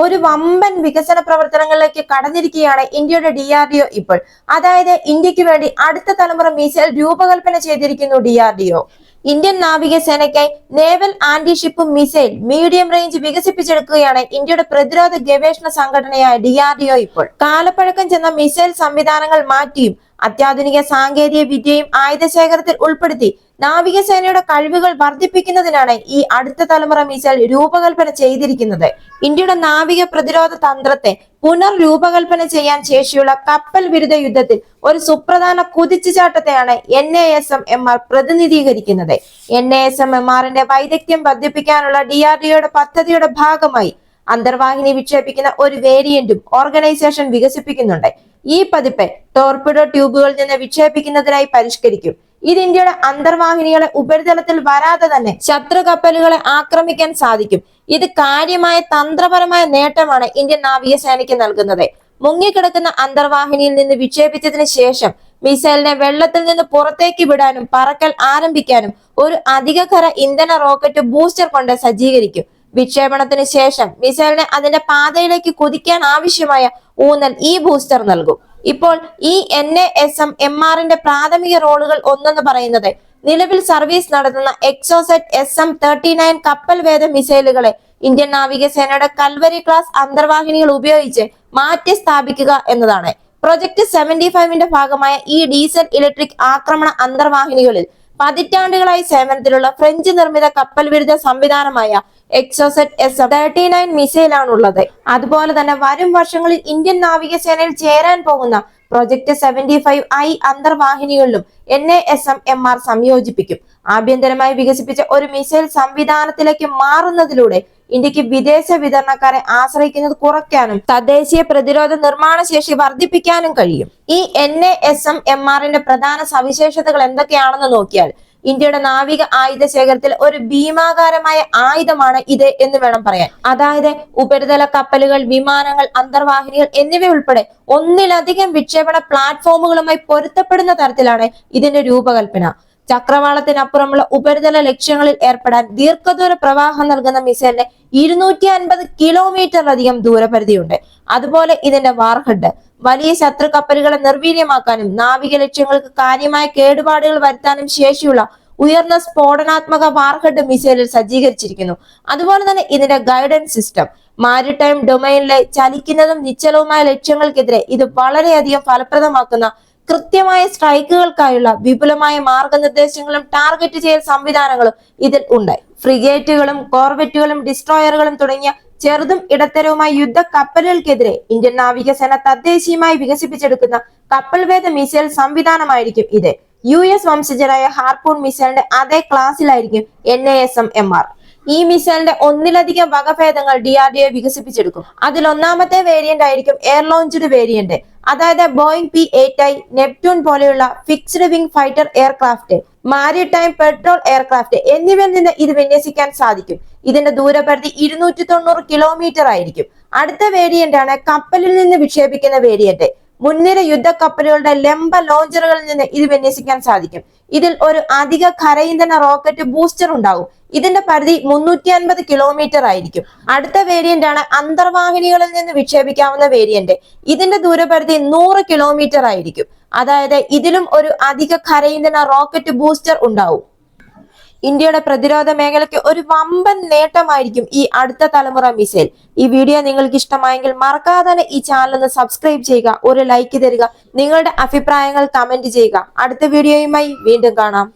ഒരു വമ്പൻ വികസന പ്രവർത്തനങ്ങളിലേക്ക് കടന്നിരിക്കുകയാണ് ഇന്ത്യയുടെ DRDO ഇപ്പോൾ. അതായത് ഇന്ത്യക്ക് വേണ്ടി അടുത്ത തലമുറ മിസൈൽ രൂപകൽപ്പന ചെയ്തിരിക്കുന്നു DRDO. ഇന്ത്യൻ നാവികസേനയ്ക്കായി naval antiship missile medium range വികസിപ്പിച്ചെടുക്കുകയാണ് ഇന്ത്യയുടെ പ്രതിരോധ ഗവേഷണ സംഘടനയായ DRDO ഇപ്പോൾ. കാലപ്പഴക്കം ചെന്ന മിസൈൽ സംവിധാനങ്ങൾ മാറ്റിയും അത്യാധുനിക സാങ്കേതിക വിദ്യയും ആയുധശേഖരത്തിൽ ഉൾപ്പെടുത്തി നാവികസേനയുടെ കഴിവുകൾ വർദ്ധിപ്പിക്കുന്നതിനാണ് ഈ അടുത്ത തലമുറ മിസൈൽ രൂപകൽപ്പന ചെയ്തിരിക്കുന്നത്. ഇന്ത്യയുടെ നാവിക പ്രതിരോധ തന്ത്രത്തെ പുനർരൂപകൽപ്പന ചെയ്യാൻ ശേഷിയുള്ള കപ്പൽ വിരുദ്ധ യുദ്ധത്തിൽ ഒരു സുപ്രധാന കുതിച്ചുചാട്ടത്തെയാണ് NASM-MR പ്രതിനിധീകരിക്കുന്നത്. NASM-MRന്റെ വൈദഗ്ധ്യം വർദ്ധിപ്പിക്കാനുള്ള DRDOയുടെ പദ്ധതിയുടെ ഭാഗമായി അന്തർവാഹിനി വിക്ഷേപിക്കുന്ന ഒരു വേരിയന്റും ഓർഗനൈസേഷൻ വികസിപ്പിക്കുന്നുണ്ട്. ഈ പതിപ്പ് ടോർപിഡോ ട്യൂബുകളിൽ നിന്ന് വിക്ഷേപിക്കുന്നതിനായി പരിഷ്കരിക്കും. ഇത് ഇന്ത്യയുടെ അന്തർവാഹിനികളെ ഉപരിതലത്തിൽ വരാതെ തന്നെ ശത്രു കപ്പലുകളെ ആക്രമിക്കാൻ സാധിക്കും. ഇത് കാര്യമായ തന്ത്രപരമായ നേട്ടമാണ് ഇന്ത്യൻ നാവികസേനയ്ക്ക് നൽകുന്നത്. മുങ്ങിക്കിടക്കുന്ന അന്തർവാഹിനിയിൽ നിന്ന് വിക്ഷേപിച്ചതിന് ശേഷം മിസൈലിനെ വെള്ളത്തിൽ നിന്ന് പുറത്തേക്ക് വിടാനും പറക്കൽ ആരംഭിക്കാനും ഒരു അധികഖര ഇന്ധന റോക്കറ്റ് ബൂസ്റ്റർ കൊണ്ട് സജ്ജീകരിക്കും. വിക്ഷേപണത്തിന് ശേഷം മിസൈലിനെ അതിന്റെ പാതയിലേക്ക് കുതിക്കാൻ ആവശ്യമായ ഊന്നൽ ഈ ബൂസ്റ്റർ നൽകും. ഇപ്പോൾ ഈ NASM-MRന്റെ പ്രാഥമിക റോളുകൾ ഒന്നെന്ന് പറയുന്നത് നിലവിൽ സർവീസ് നടത്തുന്ന എക്സോസെറ്റ് SM-39 കപ്പൽ വേദ മിസൈലുകളെ ഇന്ത്യൻ നാവികസേനയുടെ കൽവരി ക്ലാസ് അന്തർവാഹിനികൾ ഉപയോഗിച്ച് മാറ്റി സ്ഥാപിക്കുക എന്നതാണ്. പ്രൊജക്ട് 75ന്റെ ഭാഗമായ ഈ ഡീസൽ ഇലക്ട്രിക് ആക്രമണ അന്തർവാഹിനികളിൽ പതിറ്റാണ്ടുകളായി സേവനത്തിലുള്ള ഫ്രഞ്ച് നിർമ്മിത കപ്പൽ വിരുദ്ധ സംവിധാനമായ എക്സോസെറ്റ് SM-39 മിസൈലാണുള്ളത്. അതുപോലെ തന്നെ വരും വർഷങ്ങളിൽ ഇന്ത്യൻ നാവികസേനയിൽ ചേരാൻ പോകുന്ന പ്രൊജക്ട് 75I അന്തർവാഹിനികളിലും NASM-MR സംയോജിപ്പിക്കും. ആഭ്യന്തരമായി വികസിപ്പിച്ച ഒരു മിസൈൽ സംവിധാനത്തിലേക്ക് മാറുന്നതിലൂടെ ഇന്ത്യക്ക് വിദേശ വിതരണക്കാരെ ആശ്രയിക്കുന്നത് കുറയ്ക്കാനും തദ്ദേശീയ പ്രതിരോധ നിർമ്മാണ ശേഷി വർദ്ധിപ്പിക്കാനും കഴിയും. ഈ NASM-MRന്റെ പ്രധാന സവിശേഷതകൾ എന്തൊക്കെയാണെന്ന് നോക്കിയാൽ ഇന്ത്യയുടെ നാവിക ആയുധ ശേഖരത്തിൽ ഒരു ഭീമാകാരമായ ആയുധമാണ് ഇത് എന്ന് വേണം പറയാൻ. അതായത് ഉപരിതല കപ്പലുകൾ, വിമാനങ്ങൾ, അന്തർവാഹിനികൾ എന്നിവ ഉൾപ്പെടെ ഒന്നിലധികം വിക്ഷേപണ പ്ലാറ്റ്ഫോമുകളുമായി പൊരുത്തപ്പെടുന്ന തരത്തിലാണ് ഇതിന്റെ രൂപകൽപ്പന. ചക്രവാളത്തിനപ്പുറമുള്ള ഉപരിതല ലക്ഷ്യങ്ങളിൽ ഏർപ്പെടാൻ ദീർഘദൂര പ്രവാഹം നൽകുന്ന മിസൈലിന് 250 കിലോമീറ്ററിലധികം ദൂരപരിധിയുണ്ട്. അതുപോലെ ഇതിന്റെ വാർഹെഡ് വലിയ ശത്രു കപ്പലുകളെ നിർവീര്യമാക്കാനും നാവിക ലക്ഷ്യങ്ങൾക്ക് കാര്യമായ കേടുപാടുകൾ വരുത്താനും ശേഷിയുള്ള ഉയർന്ന സ്ഫോടനാത്മക വാർഹെഡ് മിസൈലിൽ സജ്ജീകരിച്ചിരിക്കുന്നു. അതുപോലെ തന്നെ ഇതിന്റെ ഗൈഡൻസ് സിസ്റ്റം മാരിടൈം ഡൊമൈനിലെ ചലിക്കുന്നതും നിശ്ചലവുമായ ലക്ഷ്യങ്ങൾക്കെതിരെ ഇത് വളരെയധികം ഫലപ്രദമാക്കുന്ന കൃത്യമായ സ്ട്രൈക്കുകൾക്കായുള്ള വിപുലമായ മാർഗനിർദ്ദേശങ്ങളും ടാർഗറ്റ് ചെയ്യൽ സംവിധാനങ്ങളും ഇതിൽ ഉണ്ട്. ഫ്രിഗേറ്റുകളും കോർവെറ്റുകളും ഡിസ്ട്രോയറുകളും തുടങ്ങിയ ചെറുതും ഇടത്തരവുമായ യുദ്ധ കപ്പലുകൾക്കെതിരെ ഇന്ത്യൻ നാവികസേന തദ്ദേശീയമായി വികസിപ്പിച്ചെടുക്കുന്ന കപ്പൽവേദ മിസൈൽ സംവിധാനമായിരിക്കും ഇത്. US വംശജരായ ഹാർപൂൺ മിസൈലിന്റെ അതേ ക്ലാസ്സിലായിരിക്കും NASM-MR. ഈ മിസൈലിന്റെ ഒന്നിലധികം വകഭേദങ്ങൾ DRDO വികസിപ്പിച്ചെടുക്കും. അതിൽ ഒന്നാമത്തെ വേരിയന്റ് ആയിരിക്കും എയർ ലോഞ്ച്ഡ് വേരിയന്റ്. അതായത് ബോയിങ് P-8I, നെപ്റ്റ്യൂൺ പോലെയുള്ള fixed wing fighter aircraft, maritime petrol aircraft എന്നിവയിൽ നിന്ന് ഇത് വിന്യസിക്കാൻ സാധിക്കും. ഇതിന്റെ ദൂരപരിധി 290 കിലോമീറ്റർ ആയിരിക്കും. അടുത്ത വേരിയന്റ് ആണ് കപ്പലിൽ നിന്ന് വിക്ഷേപിക്കുന്ന വേരിയന്റ്. മുൻനിര യുദ്ധ കപ്പലുകളുടെ ലംബ ലോഞ്ചറുകളിൽ നിന്ന് ഇത് വിന്യസിക്കാൻ സാധിക്കും. ഇതിൽ ഒരു അധിക ഖര ഇന്ധന റോക്കറ്റ് ബൂസ്റ്റർ ഉണ്ടാകും. ഇതിന്റെ പരിധി 350 കിലോമീറ്റർ ആയിരിക്കും. അടുത്ത വേരിയന്റ് ആണ് അന്തർവാഹിനികളിൽ നിന്ന് വിക്ഷേപിക്കാവുന്ന വേരിയന്റ്. ഇതിന്റെ ദൂരപരിധി 100 കിലോമീറ്റർ ആയിരിക്കും. അതായത് ഇതിലും ഒരു അധിക ഖര ഇന്ധന റോക്കറ്റ് ബൂസ്റ്റർ ഉണ്ടാവും. ഇന്ത്യയുടെ പ്രതിരോധ മേഖലയ്ക്ക് ഒരു വമ്പൻ നേട്ടമായിരിക്കും ഈ അടുത്ത തലമുറ മിസൈൽ. ഈ വീഡിയോ നിങ്ങൾക്ക് ഇഷ്ടമായെങ്കിൽ മറക്കാതെ തന്നെ ഈ ചാനൽ ഒന്ന് സബ്സ്ക്രൈബ് ചെയ്യുക, ഒരു ലൈക്ക് തരിക, നിങ്ങളുടെ അഭിപ്രായങ്ങൾ കമന്റ് ചെയ്യുക. അടുത്ത വീഡിയോയുമായി വീണ്ടും കാണാം.